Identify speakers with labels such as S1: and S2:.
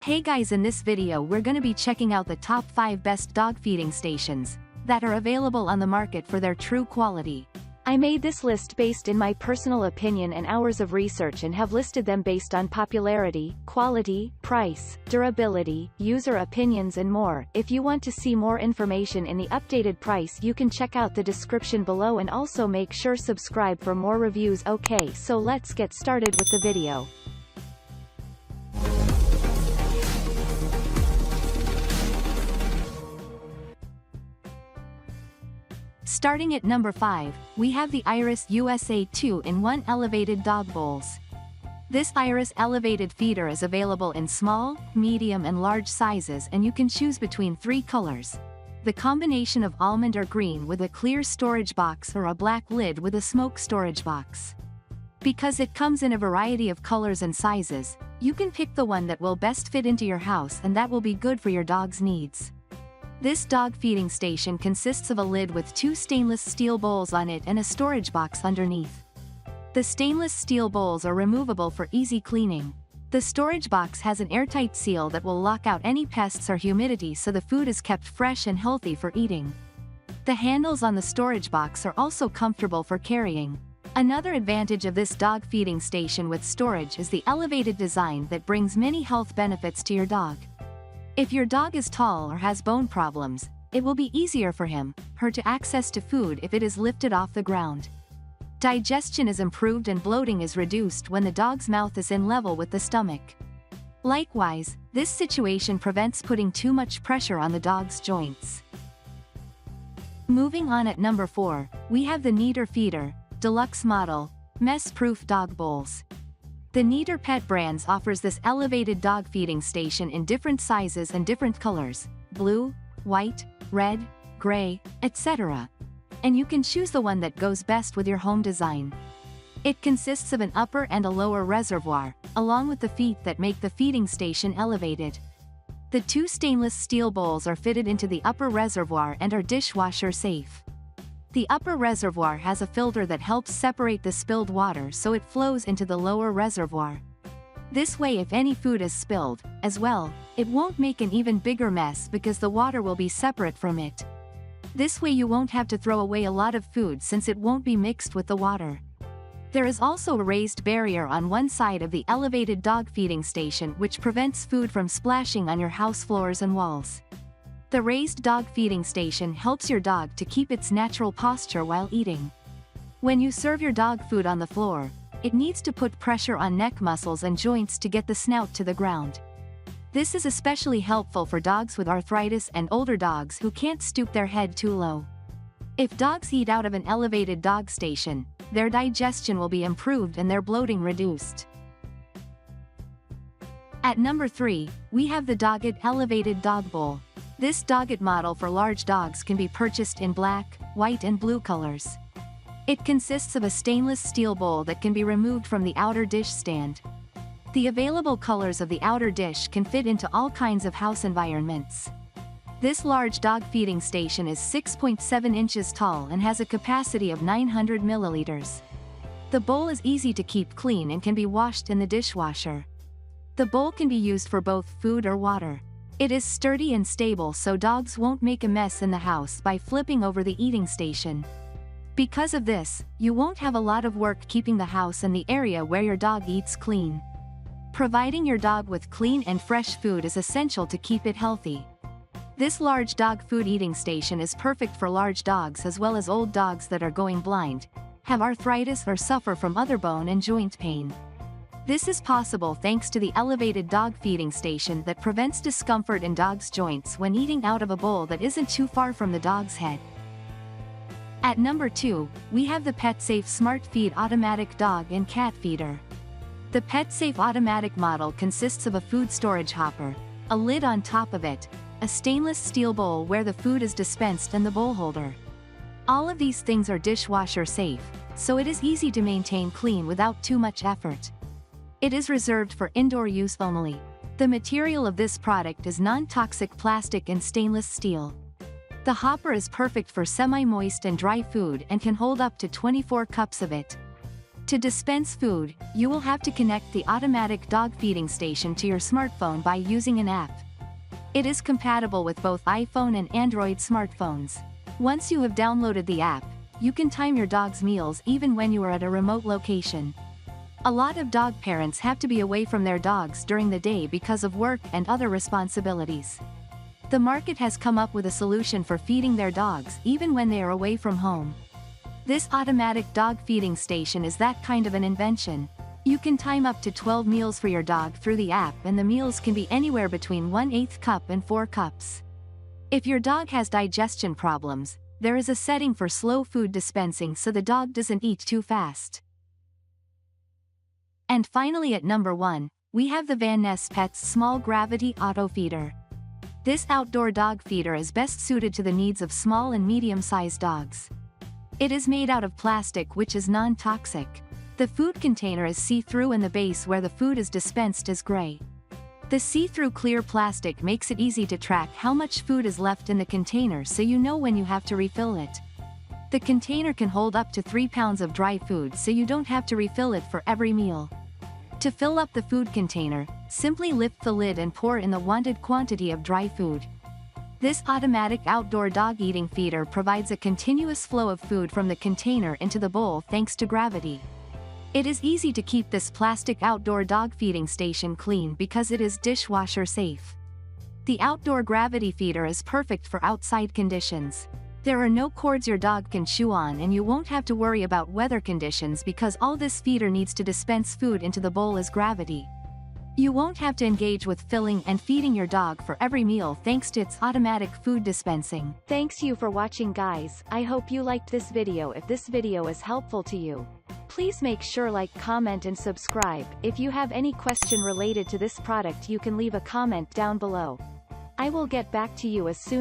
S1: Hey guys, in this video we're gonna be checking out the top 5 best dog feeding stations that are available on the market for their true quality. I made this list based in my personal opinion and hours of research and have listed them based on popularity, quality, price, durability, user opinions and more. If you want to see more information in the updated price, you can check out the description below and also make sure subscribe for more reviews. Okay, so let's get started with the video. Starting at number 5, we have the Iris USA 2-in-1 Elevated Dog Bowls. This Iris Elevated feeder is available in small, medium and large sizes, and you can choose between 3 colors. The combination of almond or green with a clear storage box or a black lid with a smoke storage box. Because it comes in a variety of colors and sizes, you can pick the one that will best fit into your house and that will be good for your dog's needs. This dog feeding station consists of a lid with 2 stainless steel bowls on it and a storage box underneath. The stainless steel bowls are removable for easy cleaning. The storage box has an airtight seal that will lock out any pests or humidity so the food is kept fresh and healthy for eating. The handles on the storage box are also comfortable for carrying. Another advantage of this dog feeding station with storage is the elevated design that brings many health benefits to your dog. If your dog is tall or has bone problems, it will be easier for her to access to food if it is lifted off the ground. Digestion is improved and bloating is reduced when the dog's mouth is in level with the stomach. Likewise, this situation prevents putting too much pressure on the dog's joints. Moving on, at number 4, we have the Neater Feeder, Deluxe Model, Mess-Proof Dog Bowls. The Neater Pet Brands offers this elevated dog feeding station in different sizes and different colors: blue, white, red, gray, etc. And you can choose the one that goes best with your home design. It consists of an upper and a lower reservoir, along with the feet that make the feeding station elevated. The 2 stainless steel bowls are fitted into the upper reservoir and are dishwasher safe. The upper reservoir has a filter that helps separate the spilled water so it flows into the lower reservoir. This way, if any food is spilled, as well, it won't make an even bigger mess because the water will be separate from it. This way you won't have to throw away a lot of food since it won't be mixed with the water. There is also a raised barrier on one side of the elevated dog feeding station which prevents food from splashing on your house floors and walls. The raised dog feeding station helps your dog to keep its natural posture while eating. When you serve your dog food on the floor, it needs to put pressure on neck muscles and joints to get the snout to the ground. This is especially helpful for dogs with arthritis and older dogs who can't stoop their head too low. If dogs eat out of an elevated dog station, their digestion will be improved and their bloating reduced. At number 3, we have the Doggett Elevated Dog Bowl. This Doggett model for large dogs can be purchased in black, white and blue colors. It consists of a stainless steel bowl that can be removed from the outer dish stand. The available colors of the outer dish can fit into all kinds of house environments. This large dog feeding station is 6.7 inches tall and has a capacity of 900 milliliters. The bowl is easy to keep clean and can be washed in the dishwasher. The bowl can be used for both food or water. It is sturdy and stable so dogs won't make a mess in the house by flipping over the eating station. Because of this, you won't have a lot of work keeping the house and the area where your dog eats clean. Providing your dog with clean and fresh food is essential to keep it healthy. This large dog food eating station is perfect for large dogs as well as old dogs that are going blind, have arthritis or suffer from other bone and joint pain. This is possible thanks to the elevated dog feeding station that prevents discomfort in dogs' joints when eating out of a bowl that isn't too far from the dog's head. At number 2, we have the PetSafe Smart Feed Automatic Dog and Cat Feeder. The PetSafe Automatic model consists of a food storage hopper, a lid on top of it, a stainless steel bowl where the food is dispensed and the bowl holder. All of these things are dishwasher safe, so it is easy to maintain clean without too much effort. It is reserved for indoor use only. The material of this product is non-toxic plastic and stainless steel. The hopper is perfect for semi-moist and dry food and can hold up to 24 cups of it. To dispense food, you will have to connect the automatic dog feeding station to your smartphone by using an app. It is compatible with both iPhone and Android smartphones. Once you have downloaded the app, you can time your dog's meals even when you are at a remote location. A lot of dog parents have to be away from their dogs during the day because of work and other responsibilities. The market has come up with a solution for feeding their dogs even when they are away from home. This automatic dog feeding station is that kind of an invention. You can time up to 12 meals for your dog through the app, and the meals can be anywhere between 1/8 cup and 4 cups. If your dog has digestion problems, there is a setting for slow food dispensing so the dog doesn't eat too fast. And finally at number 1, we have the Ness Pets Small Gravity Auto Feeder. This outdoor dog feeder is best suited to the needs of small and medium-sized dogs. It is made out of plastic, which is non-toxic. The food container is see-through and the base where the food is dispensed is gray. The see-through clear plastic makes it easy to track how much food is left in the container so you know when you have to refill it. The container can hold up to 3 pounds of dry food so you don't have to refill it for every meal. To fill up the food container, simply lift the lid and pour in the wanted quantity of dry food. This automatic outdoor dog eating feeder provides a continuous flow of food from the container into the bowl thanks to gravity. It is easy to keep this plastic outdoor dog feeding station clean because it is dishwasher safe. The outdoor gravity feeder is perfect for outside conditions. There are no cords your dog can chew on, and you won't have to worry about weather conditions because all this feeder needs to dispense food into the bowl is gravity. You won't have to engage with filling and feeding your dog for every meal thanks to its automatic food dispensing.
S2: Thanks you for watching, guys. I hope you liked this video. If this video is helpful to you, please make sure like, comment and subscribe. If you have any question related to this product, you can leave a comment down below. I will get back to you as soon